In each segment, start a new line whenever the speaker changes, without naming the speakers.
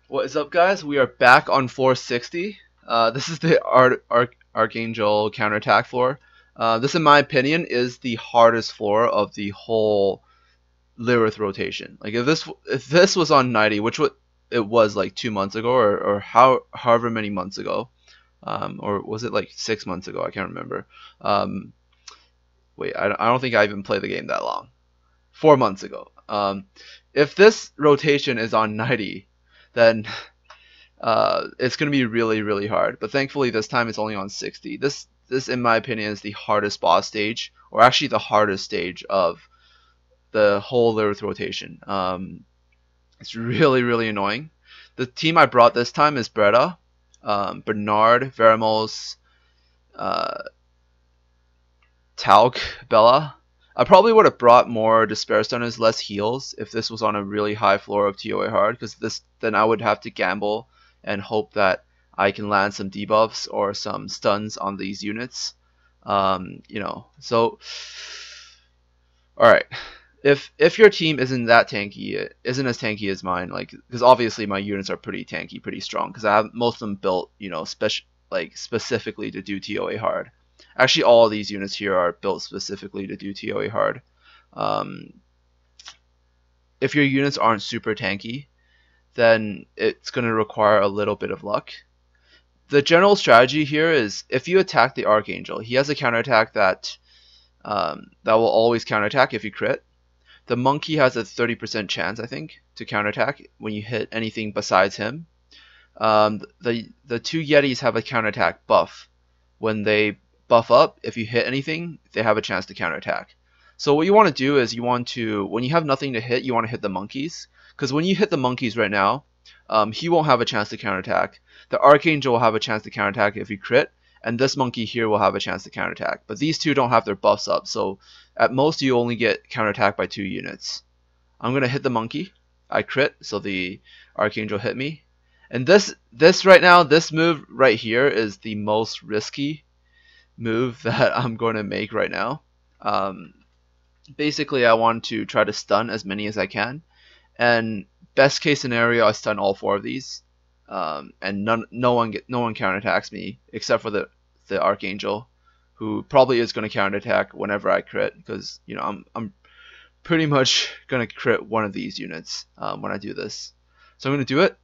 What is up, guys? We are back on floor 60. This is the Archangel counterattack floor. This, in my opinion, is the hardest floor of the whole Lilith rotation. Like if this was on 90, which it was like 2 months ago, or however many months ago, or was it like 6 months ago? I can't remember. Um, Wait, I don't think I even played the game that long. 4 months ago. If this rotation is on 90, then it's going to be really, really hard. But thankfully, this time it's only on 60. This, in my opinion, is the hardest boss stage, or actually the hardest stage of the whole Lilith rotation. It's really, really annoying. The team I brought this time is Bretta, Bernard, Veramos, uh, Talc, Bella. I probably would have brought more Despair Stunners, less heals, if this was on a really high floor of ToA Hard, because then I would have to gamble and hope that I can land some debuffs or some stuns on these units. So all right. If your team isn't that tanky, isn't as tanky as mine, like, because obviously my units are pretty tanky, pretty strong, because I have most of them built, specifically to do ToA hard. Actually, all of these units here are built specifically to do ToA hard. Um, if your units aren't super tanky, then it's going to require a little bit of luck. The general strategy here is if you attack the Archangel, he has a counterattack that will always counterattack if you crit. The monkey has a 30% chance, I think, to counterattack when you hit anything besides him. The two Yetis have a counterattack buff. When they buff up, if you hit anything, they have a chance to counterattack. So what you want to do is when you have nothing to hit, you want to hit the monkeys. Because when you hit the monkeys right now, he won't have a chance to counterattack. The Archangel will have a chance to counterattack if you crit, and this monkey here will have a chance to counterattack. But these two don't have their buffs up, so at most you only get counterattacked by 2 units. I'm going to hit the monkey. I crit, so the Archangel hit me. And this right now, this move right here is the most risky move that I'm going to make right now. Basically, I want to try to stun as many as I can. And best case scenario, I stun all 4 of these. And no one counterattacks me except for the Archangel, who probably is going to counterattack whenever I crit, because I'm pretty much going to crit one of these units when I do this. So I'm going to do it,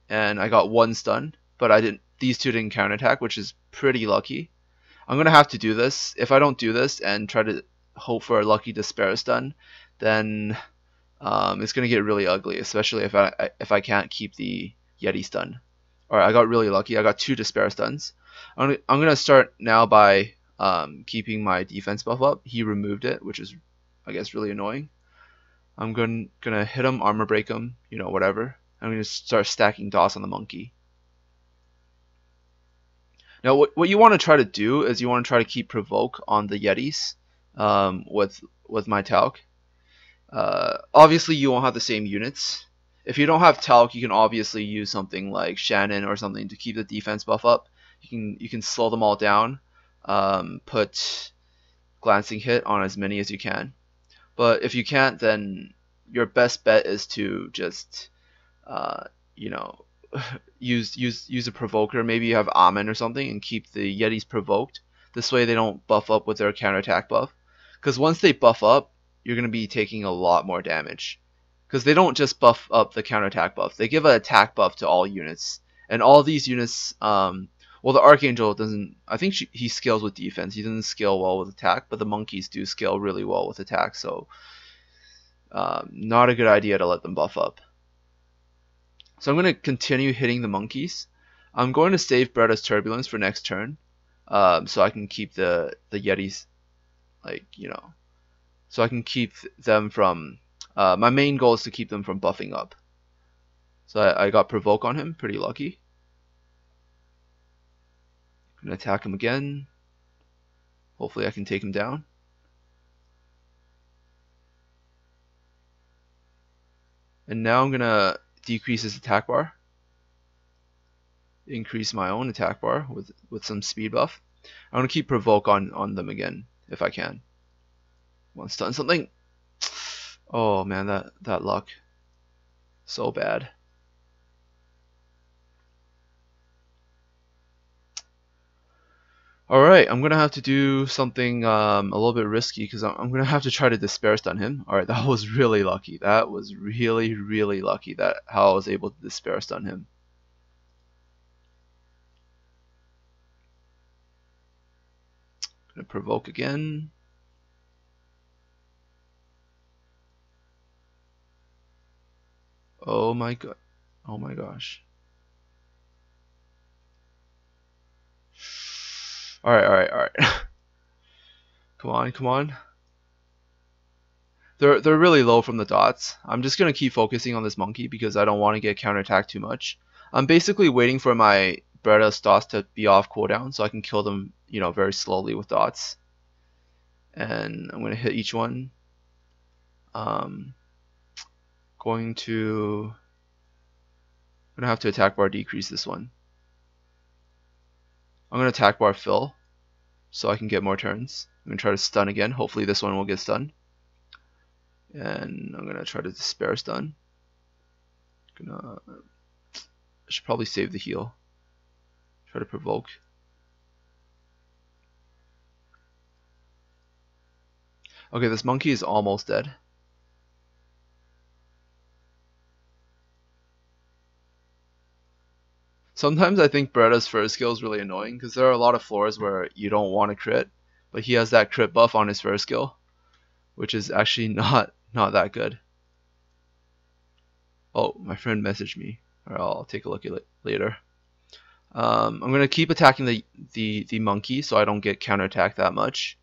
and I got 1 stun, but these two didn't counterattack, which is pretty lucky. I'm going to have to do this. If I don't do this and try to hope for a lucky Despair stun, then it's going to get really ugly, especially if I can't keep the Yeti stun. Alright, I got really lucky. I got 2 Despair stuns. I'm going to start now by keeping my defense buff up. He removed it, which is, I guess, really annoying. I'm going to hit him, armor break him, whatever. I'm going to start stacking DOS on the monkey. Now, what you want to try to do is you want to try to keep provoke on the Yetis with my Talc. Obviously, you won't have the same units. If you don't have Talc, you can obviously use something like Shannon or something to keep the defense buff up. You can slow them all down, put glancing hit on as many as you can. But if you can't, then your best bet is to just use a provoker. Maybe you have Amen or something and keep the Yetis provoked. This way they don't buff up with their counterattack buff. Because once they buff up, you're going to be taking a lot more damage. Because they don't just buff up the counterattack buff. They give an attack buff to all units. And all these units, well, the Archangel doesn't, I think he scales with defense. He doesn't scale well with attack, but the monkeys do scale really well with attack. So not a good idea to let them buff up. So I'm going to continue hitting the monkeys. I'm going to save Bretta's Turbulence for next turn, so I can keep the Yetis, so I can keep them from, my main goal is to keep them from buffing up. So I got Provoke on him, pretty lucky. I'm going to attack him again. Hopefully I can take him down. And now I'm going to decrease his attack bar. Increase my own attack bar with some speed buff. I'm going to keep Provoke on them again, if I can. Want to stun something? Oh man, that luck. So bad. Alright, I'm gonna have to do something a little bit risky because I'm gonna have to try to despair stun him. Alright, that was really lucky. That was really, really lucky that how I was able to despair stun him. Gonna provoke again. Oh my god. Oh my gosh. Alright, alright, alright. Come on, come on. They're really low from the dots. I'm just gonna keep focusing on this monkey because I don't want to get counterattacked too much. I'm basically waiting for my Bretta's dots to be off cooldown so I can kill them, you know, very slowly with dots. And I'm gonna hit each one. I'm gonna have to attack bar decrease this one. I'm gonna attack bar fill so I can get more turns. I'm gonna try to stun again. Hopefully this one will get stunned. And I'm gonna try to despair stun. I should probably save the heal. Try to provoke. Okay, this monkey is almost dead. Sometimes I think Bretta's first skill is really annoying because there are a lot of floors where you don't want to crit, but he has that crit buff on his first skill, which is actually not that good. Oh, my friend messaged me. Alright, I'll take a look at it later. I'm gonna keep attacking the monkey so I don't get counterattacked that much,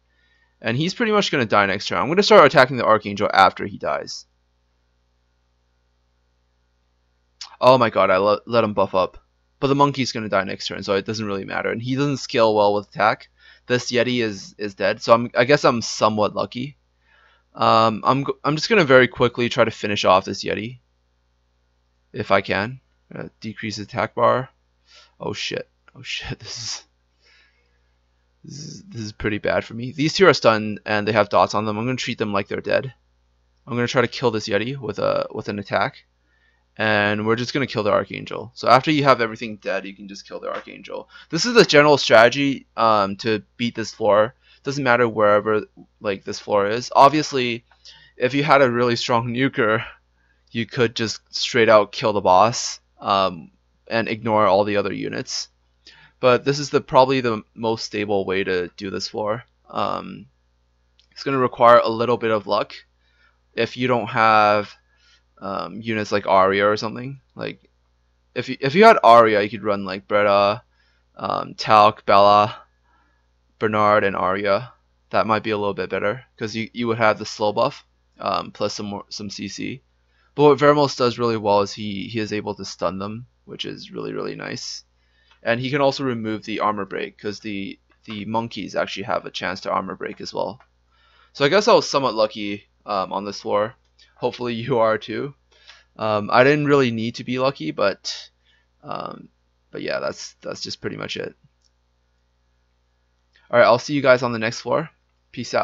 and he's pretty much gonna die next turn. I'm gonna start attacking the Archangel after he dies. Oh my god, I let him buff up. But the monkey's going to die next turn, so it doesn't really matter. And he doesn't scale well with attack. This Yeti is dead, so I guess I'm somewhat lucky. I'm just going to very quickly try to finish off this Yeti. If I can. Decrease attack bar. Oh shit. Oh shit. This is pretty bad for me. These two are stunned and they have dots on them. I'm going to treat them like they're dead. I'm going to try to kill this Yeti with an attack. And we're just going to kill the Archangel. So after you have everything dead, you can just kill the Archangel. This is the general strategy to beat this floor. Doesn't matter wherever like this floor is. Obviously, if you had a really strong nuker, you could just straight out kill the boss and ignore all the other units. But this is probably the most stable way to do this floor. It's going to require a little bit of luck. If you don't have units like Arya or something. Like if you had Arya, you could run like Bretta, Talc, Bella, Bernard, and Arya. That might be a little bit better because you would have the slow buff plus some CC. But what Vermos does really well is he is able to stun them, which is really nice. And he can also remove the armor break because the monkeys actually have a chance to armor break as well. So I guess I was somewhat lucky on this floor. Hopefully you are too. I didn't really need to be lucky, but yeah, that's just pretty much it. All right, I'll see you guys on the next floor. Peace out.